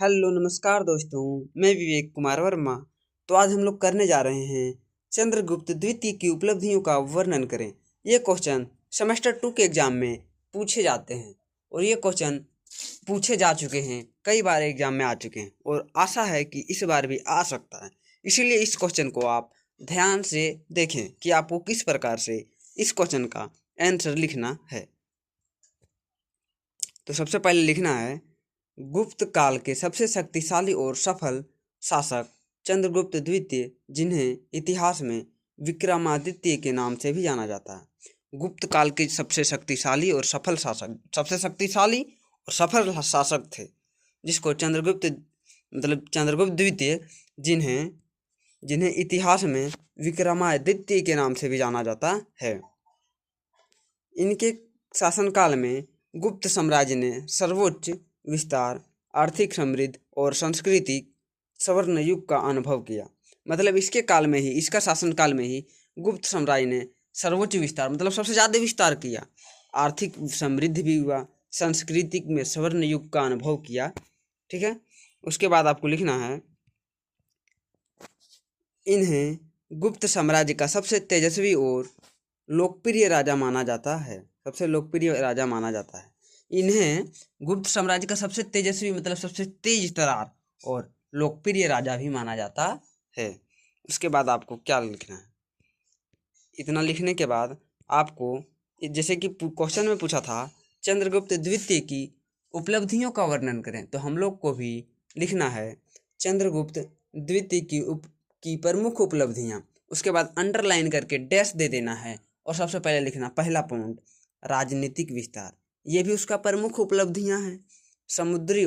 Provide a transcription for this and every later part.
Hello नमस्कार दोस्तों। मैं विवेक कुमार वर्मा। तो आज हम लोग करने जा रहे हैं चंद्रगुप्त द्वितीय की उपलब्धियों का वर्णन करें। ये क्वेश्चन सेमेस्टर 2 के एग्जाम में पूछे जाते हैं और ये क्वेश्चन पूछे जा चुके हैं, कई बार एग्जाम में आ चुके हैं और आशा है कि इस बार भी आ सकता है। इसीलिए इस क्वेश्चन को आप ध्यान से देखें कि आपको किस प्रकार से इस क्वेश्चन का आंसर लिखना है। तो सबसे पहले लिखना है, गुप्त काल के सबसे शक्तिशाली और सफल शासक चंद्रगुप्त द्वितीय, जिन्हें इतिहास में विक्रमादित्य के नाम से भी जाना जाता है। गुप्त काल के सबसे शक्तिशाली और सफल शासक, सबसे शक्तिशाली और सफल शासक थे, जिसको चंद्रगुप्त द्वितीय, जिन्हें जिन्हें इतिहास में विक्रमादित्य के नाम से भी जाना जाता है। इनके शासनकाल में गुप्त साम्राज्य ने सर्वोच्च विस्तार, आर्थिक समृद्धि और सांस्कृतिक स्वर्ण युग का अनुभव किया। मतलब इसके काल में ही, इसका शासनकाल में ही गुप्त साम्राज्य ने सर्वोच्च विस्तार, मतलब सबसे ज़्यादा विस्तार किया, आर्थिक समृद्धि भी हुआ, सांस्कृतिक में स्वर्ण युग का अनुभव किया। ठीक है, उसके बाद आपको लिखना है, इन्हें गुप्त साम्राज्य का सबसे तेजस्वी और लोकप्रिय राजा माना जाता है। सबसे लोकप्रिय राजा माना जाता है। इन्हें गुप्त साम्राज्य का सबसे तेजस्वी, मतलब सबसे तेज तरार और लोकप्रिय राजा भी माना जाता है। उसके बाद आपको क्या लिखना है, इतना लिखने के बाद आपको, जैसे कि क्वेश्चन में पूछा था चंद्रगुप्त द्वितीय की उपलब्धियों का वर्णन करें, तो हम लोग को भी लिखना है चंद्रगुप्त द्वितीय की प्रमुख उपलब्धियां। उसके बाद अंडरलाइन करके डैश दे देना है और सबसे पहले लिखना पहला पॉइंट, राजनीतिक विस्तार। ये भी उसका प्रमुख उपलब्धियां हैं। समुद्री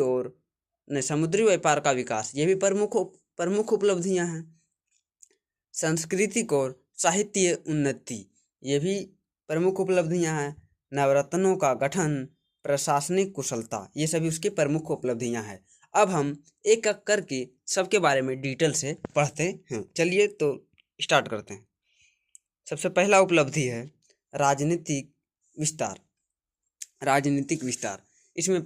व्यापार का विकास, ये भी प्रमुख उपलब्धियां हैं। सांस्कृतिक और साहित्य उन्नति, ये भी प्रमुख उपलब्धियां हैं। नवरत्नों का गठन, प्रशासनिक कुशलता, ये सभी उसकी प्रमुख उपलब्धियां हैं। अब हम एक एक करके सबके बारे में डिटेल से पढ़ते हैं। चलिए तो स्टार्ट करते हैं। सबसे पहला उपलब्धि है राजनीतिक विस्तार। राजनीतिक विस्तार, इसमें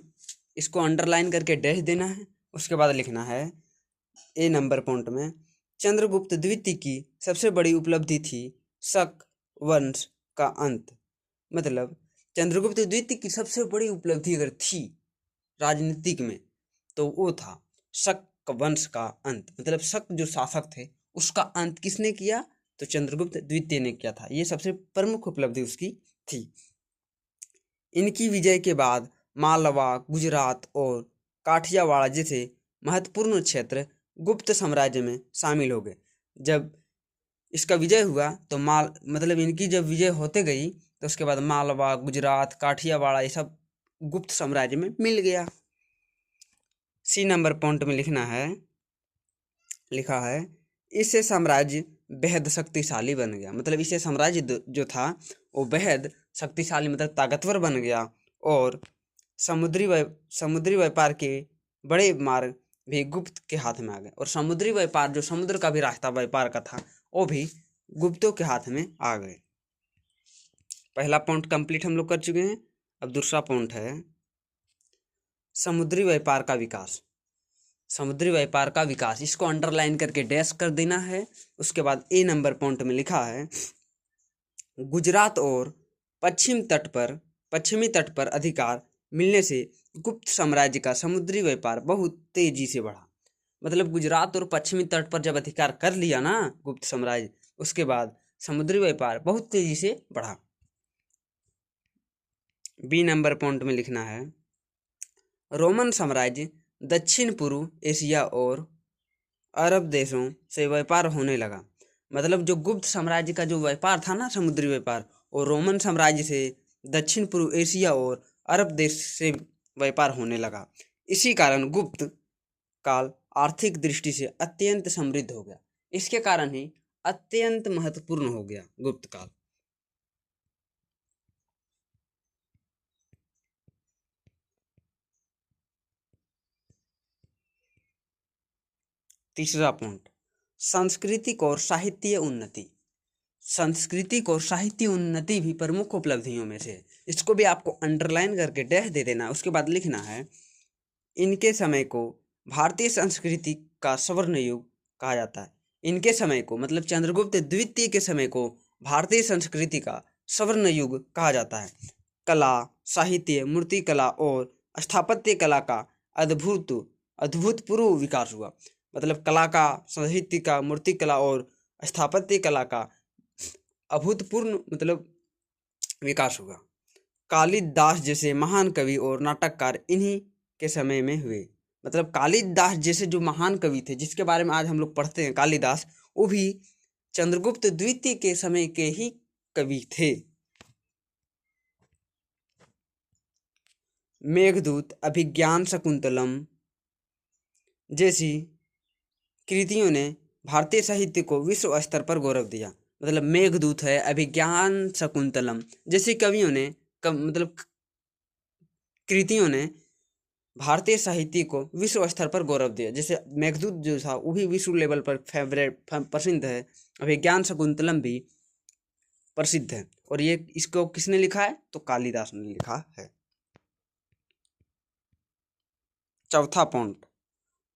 इसको अंडरलाइन करके डैश देना है। उसके बाद लिखना है ए नंबर पॉइंट में, चंद्रगुप्त द्वितीय की सबसे बड़ी उपलब्धि थी शक वंश का अंत। मतलब चंद्रगुप्त द्वितीय की सबसे बड़ी उपलब्धि अगर थी राजनीतिक में, तो वो था शक वंश का अंत। मतलब शक जो शासक थे उसका अंत किसने किया, तो चंद्रगुप्त द्वितीय ने किया था। ये सबसे प्रमुख उपलब्धि उसकी थी। इनकी विजय के बाद मालवा, गुजरात और काठियावाड़ जैसे महत्वपूर्ण क्षेत्र गुप्त साम्राज्य में शामिल हो गए। जब इसका विजय हुआ तो मतलब इनकी जब विजय होते गई तो उसके बाद मालवा, गुजरात, काठियावाड़ ये सब गुप्त साम्राज्य में मिल गया। सी नंबर पॉइंट में लिखा है इससे साम्राज्य बेहद शक्तिशाली बन गया। मतलब इससे साम्राज्य जो था वो बेहद शक्तिशाली, मतलब ताकतवर बन गया। और समुद्री व्यापार के बड़े मार्ग भी गुप्त के हाथ में आ गए। और समुद्री व्यापार, जो समुद्र का भी रास्ता व्यापार का था, वो भी गुप्तों के हाथ में आ गए। पहला पॉइंट कंप्लीट हम लोग कर चुके हैं। अब दूसरा पॉइंट है समुद्री व्यापार का विकास। समुद्री व्यापार का विकास, इसको अंडरलाइन करके डैश कर देना है। उसके बाद ए नंबर पॉइंट में लिखा है, गुजरात और पश्चिमी तट पर अधिकार मिलने से गुप्त साम्राज्य का समुद्री व्यापार बहुत तेजी से बढ़ा। मतलब गुजरात और पश्चिमी तट पर जब अधिकार कर लिया ना गुप्त साम्राज्य, उसके बाद समुद्री व्यापार बहुत तेजी से बढ़ा। बी नंबर पॉइंट में लिखना है, रोमन साम्राज्य दक्षिण पूर्व एशिया और अरब देशों से व्यापार होने लगा। मतलब जो गुप्त साम्राज्य का जो व्यापार था ना, समुद्री व्यापार, और रोमन साम्राज्य से दक्षिण पूर्व एशिया और अरब देश से व्यापार होने लगा। इसी कारण गुप्त काल आर्थिक दृष्टि से अत्यंत समृद्ध हो गया। इसके कारण ही अत्यंत महत्वपूर्ण हो गया गुप्त काल। तीसरा पॉइंट, सांस्कृतिक और साहित्य उन्नति। सांस्कृतिक और साहित्य उन्नति भी प्रमुख उपलब्धियों में से है। इसको भी आपको अंडरलाइन करके डैश दे देना। उसके बाद लिखना है, इनके समय को भारतीय संस्कृति का स्वर्ण युग कहा जाता है। इनके समय को मतलब चंद्रगुप्त द्वितीय के समय को भारतीय संस्कृति का स्वर्ण युग कहा जाता है। कला, साहित्य, मूर्ति कला और स्थापत्य कला का अद्भुतपूर्व विकास हुआ। मतलब कला का, साहित्य का, मूर्ति कला और स्थापत्य कला का अभूतपूर्व मतलब विकास हुआ। कालिदास जैसे महान कवि और नाटककार इन्हीं के समय में हुए। मतलब कालिदास जैसे जो महान कवि थे, जिसके बारे में आज हम लोग पढ़ते हैं, कालिदास, वो भी चंद्रगुप्त द्वितीय के समय के ही कवि थे। मेघदूत, अभिज्ञान शकुंतलम जैसी कृतियों ने भारतीय साहित्य को विश्व स्तर पर गौरव दिया। मतलब मेघदूत है, अभिज्ञान शकुंतलम जैसी कवियों ने मतलब कृतियों ने भारतीय साहित्य को विश्व स्तर पर गौरव दिया। जैसे मेघदूत जो था वो भी विश्व लेवल पर प्रसिद्ध है, अभिज्ञान शकुंतलम भी प्रसिद्ध है। और ये इसको किसने लिखा है? तो कालिदास ने लिखा है। चौथा पॉइंट,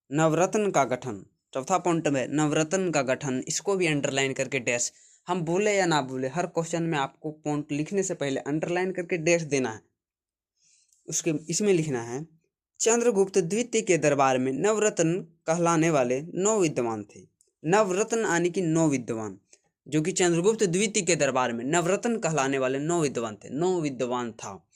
नवरत्न का गठन। चौथा पॉइंट में नवरत्न का गठन, इसको भी अंडरलाइन करके डैश, हम बोले या ना बोले, हर क्वेश्चन में आपको पॉइंट लिखने से पहले अंडरलाइन करके डैश देना है। उसके इसमें लिखना है, चंद्रगुप्त द्वितीय के दरबार में नवरत्न कहलाने वाले 9 विद्वान थे। नवरत्न यानी कि 9 विद्वान, जो कि चंद्रगुप्त द्वितीय के दरबार में नवरत्न कहलाने वाले 9 विद्वान थे। 9 विद्वान था।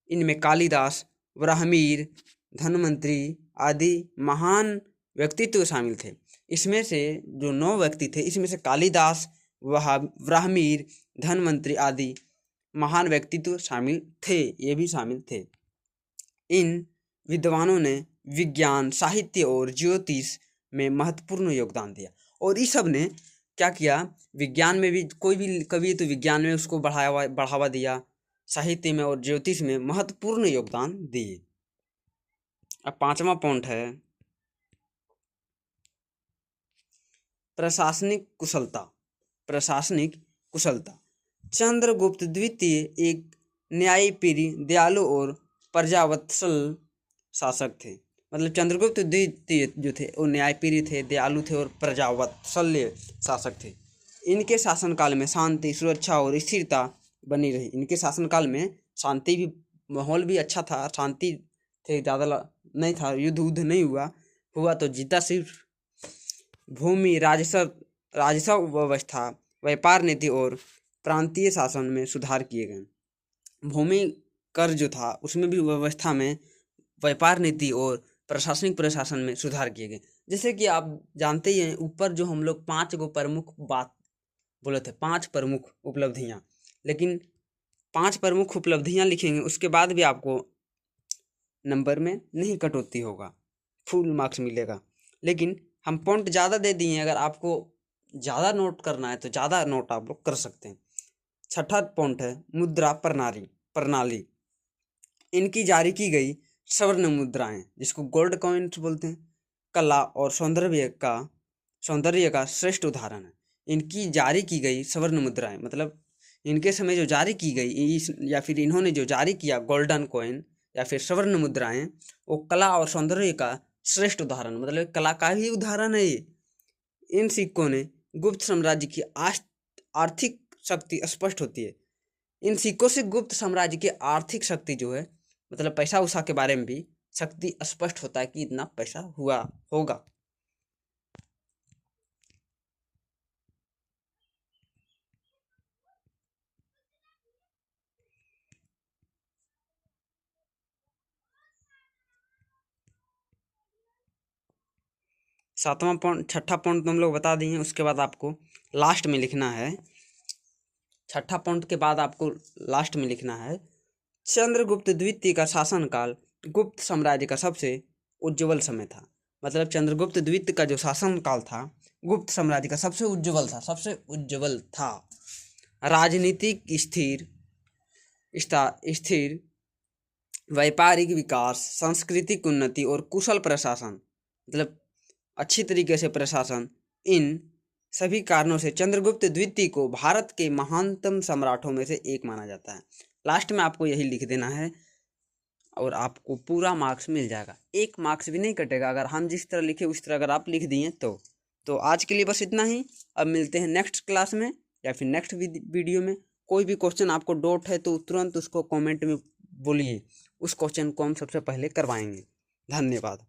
इनमें कालिदास, ब्राह्मीर, धन्वंतरी आदि महान व्यक्तित्व शामिल थे। इसमें से जो 9 व्यक्ति थे, इसमें से कालिदास, ब्राह्मीर, धन्वंतरी आदि महान व्यक्तित्व शामिल थे। ये भी शामिल थे। इन विद्वानों ने विज्ञान, साहित्य और ज्योतिष में महत्वपूर्ण योगदान दिया। और इस सब ने क्या किया? विज्ञान में भी, कोई भी कवि तो विज्ञान में उसको बढ़ावा दिया, साहित्य में और ज्योतिष में महत्वपूर्ण योगदान दिए। अब 5वां पॉइंट है प्रशासनिक कुशलता। प्रशासनिक कुशलता। चंद्रगुप्त द्वितीय एक न्यायप्रिय, दयालु और प्रजावत्सल शासक थे। मतलब चंद्रगुप्त द्वितीय जो थे वो न्यायप्रिय थे, दयालु थे और प्रजावत्सल्य शासक थे। इनके शासनकाल में शांति, सुरक्षा और स्थिरता बनी रही। इनके शासनकाल में शांति भी, माहौल भी अच्छा था, शांति थे, ज़्यादा नहीं था, युद्ध नहीं हुआ तो जीता सिर्फ। भूमि, राजस्व व्यवस्था, व्यापार नीति और प्रांतीय शासन में सुधार किए गए। भूमि कर जो था उसमें भी, व्यवस्था में, व्यापार नीति और प्रशासनिक प्रशासन में सुधार किए गए। जैसे कि आप जानते ही हैं, ऊपर जो हम लोग 5 गो प्रमुख बात बोले थे, 5 प्रमुख उपलब्धियां, लेकिन 5 प्रमुख उपलब्धियां लिखेंगे उसके बाद भी आपको नंबर में नहीं कटौती होगा, फुल मार्क्स मिलेगा। लेकिन हम पॉइंट ज़्यादा दे दिए, अगर आपको ज़्यादा नोट करना है तो ज़्यादा नोट आप लोग कर सकते हैं। 6ठा पॉइंट है मुद्रा प्रणाली। इनकी जारी की गई स्वर्ण मुद्राएं, जिसको गोल्ड कॉइन्स बोलते हैं, कला और सौंदर्य का श्रेष्ठ उदाहरण है। इनकी जारी की गई स्वर्ण मुद्राएं, मतलब इनके समय जो जारी की गई, या फिर इन्होंने जो जारी किया गोल्डन कॉइन या फिर स्वर्ण मुद्राएं, वो कला और सौंदर्य का श्रेष्ठ उदाहरण, मतलब कला का ही उदाहरण है ये। इन सिक्कों ने गुप्त साम्राज्य की आर्थिक शक्ति स्पष्ट होती है। इन सिक्कों से गुप्त साम्राज्य की आर्थिक शक्ति जो है, मतलब पैसा उसा के बारे में भी शक्ति स्पष्ट होता है कि इतना पैसा हुआ होगा। छठा पॉइंट तो हम लोग बता दिए हैं। उसके बाद आपको लास्ट में लिखना है, 6ठा पॉइंट के बाद आपको लास्ट में लिखना है, चंद्रगुप्त द्वितीय का शासनकाल गुप्त साम्राज्य का सबसे उज्जवल समय था। मतलब चंद्रगुप्त द्वितीय का जो शासनकाल था गुप्त साम्राज्य का सबसे उज्जवल था। राजनीतिक स्थिर, व्यापारिक विकास, सांस्कृतिक उन्नति और कुशल प्रशासन, मतलब अच्छी तरीके से प्रशासन, इन सभी कारणों से चंद्रगुप्त द्वितीय को भारत के महानतम सम्राटों में से एक माना जाता है। लास्ट में आपको यही लिख देना है, और आपको पूरा मार्क्स मिल जाएगा, 1 मार्क्स भी नहीं कटेगा अगर हम जिस तरह लिखे उस तरह अगर आप लिख दिए तो आज के लिए बस इतना ही। अब मिलते हैं नेक्स्ट क्लास में या फिर नेक्स्ट वीडियो में। कोई भी क्वेश्चन आपको डाउट है तो तुरंत उसको कमेंट में बोलिए, उस क्वेश्चन को हम सबसे पहले करवाएंगे। धन्यवाद।